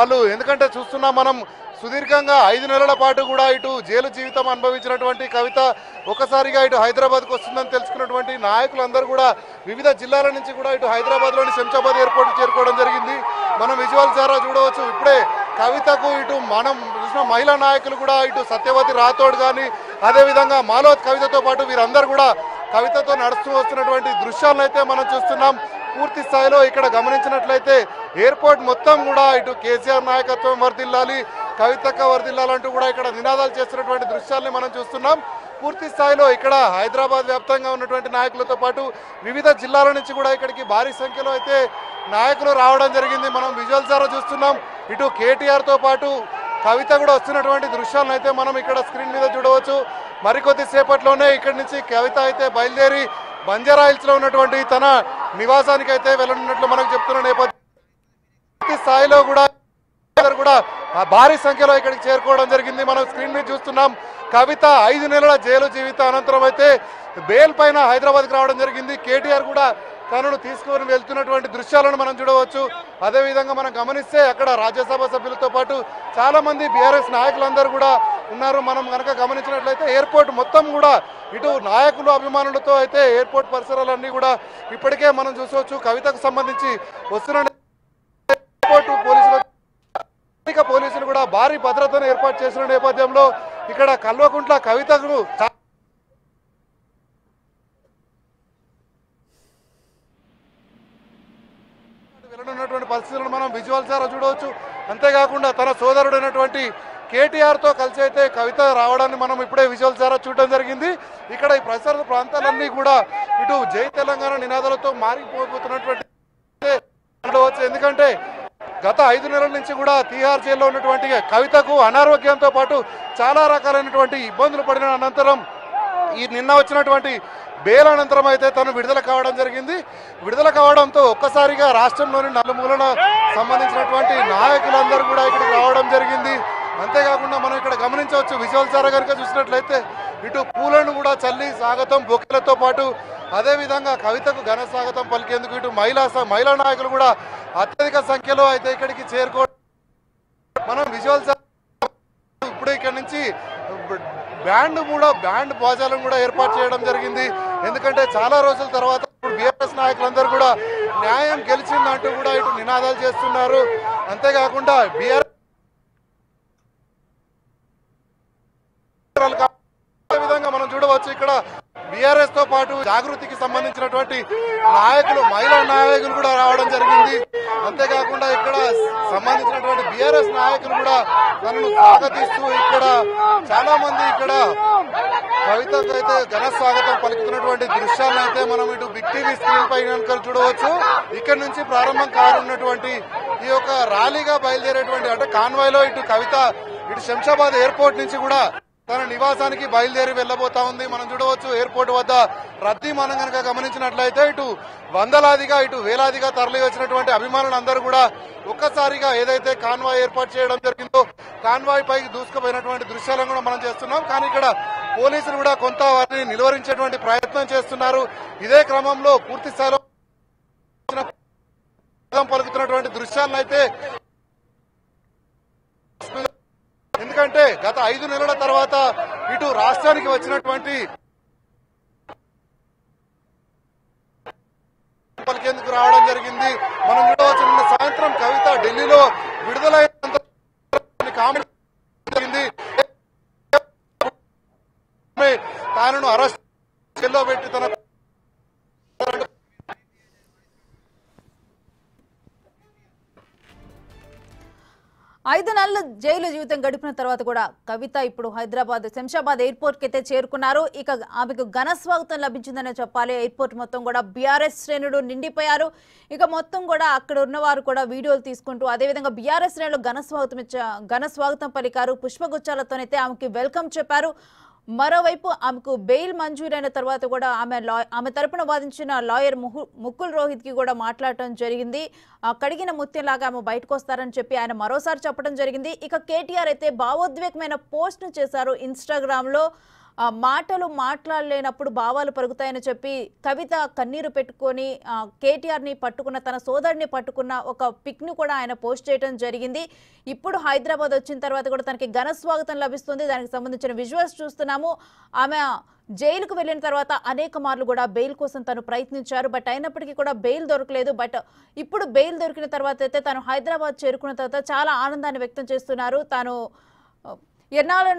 వాళ్ళు ఎందుకంటే చూస్తున్నాం మనం సుదీర్ఘంగా 5 నెలల పాటు కూడా ఇటు జైలు జీవితం అనుభవించినటువంటి కవిత ఒకసారిగా ఇటు హైదరాబాద్కు వస్తుందని తెలుసుకున్నటువంటి నాయకులందరూ కూడా వివిధ జిల్లాల నుంచి కూడా ఇటు హైదరాబాద్లోని శంషాబాద్ ఎయిర్పోర్ట్ చేరుకోవడం జరిగింది. మనం విజువల్స్ ద్వారా చూడవచ్చు. ఇప్పుడే కవితకు ఇటు మనం చూసిన మహిళా నాయకులు కూడా ఇటు సత్యవతి రాథోడ్ కానీ అదేవిధంగా మాలోత్ కవితతో పాటు వీరందరూ కూడా కవితతో నడుస్తూ వస్తున్నటువంటి దృశ్యాలను అయితే మనం చూస్తున్నాం. పూర్తి స్థాయిలో ఇక్కడ గమనించినట్లయితే ఎయిర్పోర్ట్ మొత్తం కూడా ఇటు కేసీఆర్ నాయకత్వం వర్ధిల్లాలి, కవితక్క వర్ధిల్లాలంటూ కూడా ఇక్కడ నినాదాలు చేస్తున్నటువంటి దృశ్యాలని మనం చూస్తున్నాం. పూర్తి స్థాయిలో ఇక్కడ హైదరాబాద్ వ్యాప్తంగా ఉన్నటువంటి నాయకులతో పాటు వివిధ జిల్లాల నుంచి కూడా ఇక్కడికి భారీ సంఖ్యలో అయితే నాయకులు రావడం జరిగింది. మనం విజువల్స్ ద్వారా చూస్తున్నాం. ఇటు కేటీఆర్తో పాటు కవిత కూడా వస్తున్నటువంటి దృశ్యాలను అయితే మనం ఇక్కడ స్క్రీన్ మీద చూడవచ్చు. మరికొద్ది సేపట్లోనే ఇక్కడి నుంచి కవిత అయితే బయలుదేరి బంజారా హిల్స్ లో ఉన్నటువంటి తన నివాసానికి అయితే వెళ్ళనున్నట్లు మనకు చెప్తున్న నేపథ్యం స్థాయిలో కూడా భారీ సంఖ్యలో ఇక్కడికి చేరుకోవడం జరిగింది. మనం స్క్రీన్ మీద చూస్తున్నాం. కవిత 5 నెలల జైలు జీవిత అనంతరం అయితే బెయిల్ పైన హైదరాబాద్కి రావడం జరిగింది. కేటీఆర్ కూడా తనను తీసుకొని వెళ్తున్నటువంటి దృశ్యాలను మనం చూడవచ్చు. అదేవిధంగా మనం గమనిస్తే అక్కడ రాజ్యసభ సభ్యులతో పాటు చాలా మంది బీఆర్ఎస్ నాయకులందరూ కూడా ఉన్నారు. మనం కనుక గమనించినట్లయితే ఎయిర్పోర్ట్ మొత్తం కూడా ఇటు నాయకులు అభిమానులతో అయితే ఎయిర్పోర్ట్ పరిసరాలన్నీ కూడా ఇప్పటికే మనం చూసుకోవచ్చు. కవితకు సంబంధించి వస్తున్న ఎయిర్పోర్ట్ పోలీసులు కూడా భారీ భద్రతను ఏర్పాటు చేసిన నేపథ్యంలో ఇక్కడ కల్వకుంట్ల కవితకు వెళ్ళనున్నటువంటి పరిస్థితులను మనం విజువల్స్ ద్వారా చూడవచ్చు. అంతేకాకుండా తన సోదరుడైనటువంటి కేటీఆర్ తో కలిసి అయితే కవిత రావడాన్ని మనం ఇప్పుడే విజువల్స్ ద్వారా చూడడం జరిగింది. ఇక్కడ ఈ పరిసర ప్రాంతాలన్నీ కూడా ఇటు జై తెలంగాణ నినాదాలతో మారిపోతున్నటువంటి ఎందుకంటే గత 5 నెలల నుంచి కూడా తీహార్ జైల్లో ఉన్నటువంటి కవితకు అనారోగ్యంతో పాటు చాలా రకాలైనటువంటి ఇబ్బందులు పడిన అనంతరం ఈ నిన్న వచ్చినటువంటి బెయిల్ అనంతరం అయితే తను విడుదల కావడం జరిగింది. విడుదల కావడంతో ఒక్కసారిగా రాష్ట్రంలోని నలుమూలన సంబంధించినటువంటి నాయకులందరూ కూడా ఇక్కడికి రావడం జరిగింది. అంతేకాకుండా మనం ఇక్కడ గమనించవచ్చు. విజువల్స్ ద్వారా కనుక చూసినట్లయితే ఇటు పూలను కూడా చల్లి స్వాగతం బొకేలతో పాటు అదేవిధంగా కవితకు ఘన స్వాగతం పలికేందుకు ఇటు మహిళా నాయకులు కూడా అత్యధిక సంఖ్యలో అయితే ఇక్కడికి చేరుకోవడం మనం విజువల్స్ ఇప్పుడు ఇక్కడ నుంచి బ్యాండ్ బాజాలను కూడా ఏర్పాటు చేయడం జరిగింది. ఎందుకంటే చాలా రోజుల తర్వాత బీఆర్ఎస్ నాయకులందరూ కూడా న్యాయం గెలిచిందంటూ కూడా ఇటు నినాదాలు చేస్తున్నారు. అంతేకాకుండా బీఆర్ఎస్ విధంగా మనం చూడవచ్చు. ఇక్కడ బీఆర్ఎస్ తో పాటు జాగృతికి సంబంధించినటువంటి నాయకులు మహిళా నాయకులు కూడా రావడం జరిగింది. అంతేకాకుండా ఇక్కడ సంబంధించినటువంటి బీఆర్ఎస్ నాయకులు కూడా తనను స్వాగతిస్తూ ఇక్కడ చాలా మంది ఇక్కడ కవితకు అయితే ఘన స్వాగతం పలుకుతున్నటువంటి దృశ్యాలను అయితే మనం ఇటు బిగ్ టీవీ స్క్రీన్ పైన చూడవచ్చు. ఇక్కడ నుంచి ప్రారంభం కానున్నటువంటి ఈ యొక్క ర్యాలీగా బయలుదేరేటువంటి అంటే కాన్వాయ్ లో ఇటు కవిత ఇటు శంషాబాద్ ఎయిర్పోర్ట్ నుంచి కూడా తన నివాసానికి బయలుదేరి వెళ్లబోతా ఉంది. మనం చూడవచ్చు ఎయిర్పోర్ట్ వద్ద రద్దీ మనం కనుక గమనించినట్లయితే ఇటు వందలాదిగా ఇటు వేలాదిగా తరలి వచ్చినటువంటి అభిమానులందరూ కూడా ఒక్కసారిగా ఏదైతే కాన్వాయ్ ఏర్పాటు చేయడం జరిగిందో కాన్వాయ్ పైకి దూసుకుపోయినటువంటి దృశ్యాలను కూడా మనం చేస్తున్నాం. కానీ ఇక్కడ పోలీసులు కూడా కొంత వారిని నిలువరించేటువంటి ప్రయత్నం చేస్తున్నారు. ఇదే క్రమంలో పూర్తి స్థాయిలో పలుకుతున్నటువంటి దృశ్యాలను అయితే ఎందుకంటే గత 5 నెలల తర్వాత ఇటు రాష్ట్రానికి వచ్చినటువంటి పలికేందుకు రావడం జరిగింది. మనం చూడవచ్చు నిన్న సాయంత్రం కవిత ఢిల్లీలో విడుదలైన కామెంట్ జరిగింది. తాను అరెస్ట్ జైల్లో పెట్టి తన 5 నెలల జైలు జీవితం గడిపిన తర్వాత కూడా కవిత ఇప్పుడు హైదరాబాద్ శంషాబాద్ ఎయిర్పోర్ట్ కి అయితే చేరుకున్నారు. ఇక ఆమెకు ఘన స్వాగతం లభించిందనే చెప్పాలి. ఎయిర్పోర్ట్ మొత్తం కూడా బీఆర్ఎస్ శ్రేణులు నిండిపోయారు. ఇక మొత్తం కూడా అక్కడ ఉన్నవారు కూడా వీడియోలు తీసుకుంటూ అదేవిధంగా బీఆర్ఎస్ శ్రేణులు ఘన స్వాగతం పలికారు. పుష్పగుచ్చాలతోనైతే ఆమెకి వెల్కమ్ చెప్పారు. మరోవైపు ఆమెకు బెయిల్ మంజూరైన తర్వాత కూడా ఆమె తరపున వాదించిన లాయర్ ముకుల్ రోహిత్ కి కూడా మాట్లాడటం జరిగింది. కడిగిన ముత్యంలాగా ఆమె బయటకు వస్తారని చెప్పి ఆయన మరోసారి చెప్పడం జరిగింది. ఇక కేటీఆర్ అయితే భావోద్వేగమైన పోస్ట్ ను చేశారు ఇన్స్టాగ్రామ్ లో. మాటలు మాట్లాడలేనప్పుడు భావాలు పరుగుతాయని చెప్పి కవిత కన్నీరు పెట్టుకొని కేటీఆర్ని పట్టుకున్న తన సోదరుని పట్టుకున్న ఒక పిక్ను కూడా ఆయన పోస్ట్ చేయడం జరిగింది. ఇప్పుడు హైదరాబాద్ వచ్చిన తర్వాత కూడా తనకి ఘన స్వాగతం లభిస్తుంది. దానికి సంబంధించిన విజువల్స్ చూస్తున్నాము. ఆమె జైలుకు వెళ్ళిన తర్వాత అనేక మార్లు కూడా బెయిల్ కోసం తను ప్రయత్నించారు. బట్ అయినప్పటికీ కూడా బెయిల్ దొరకలేదు. బట్ ఇప్పుడు బెయిల్ దొరికిన తర్వాత అయితే తను హైదరాబాద్ చేరుకున్న తర్వాత చాలా ఆనందాన్ని వ్యక్తం చేస్తున్నారు. తాను ఎర్నాల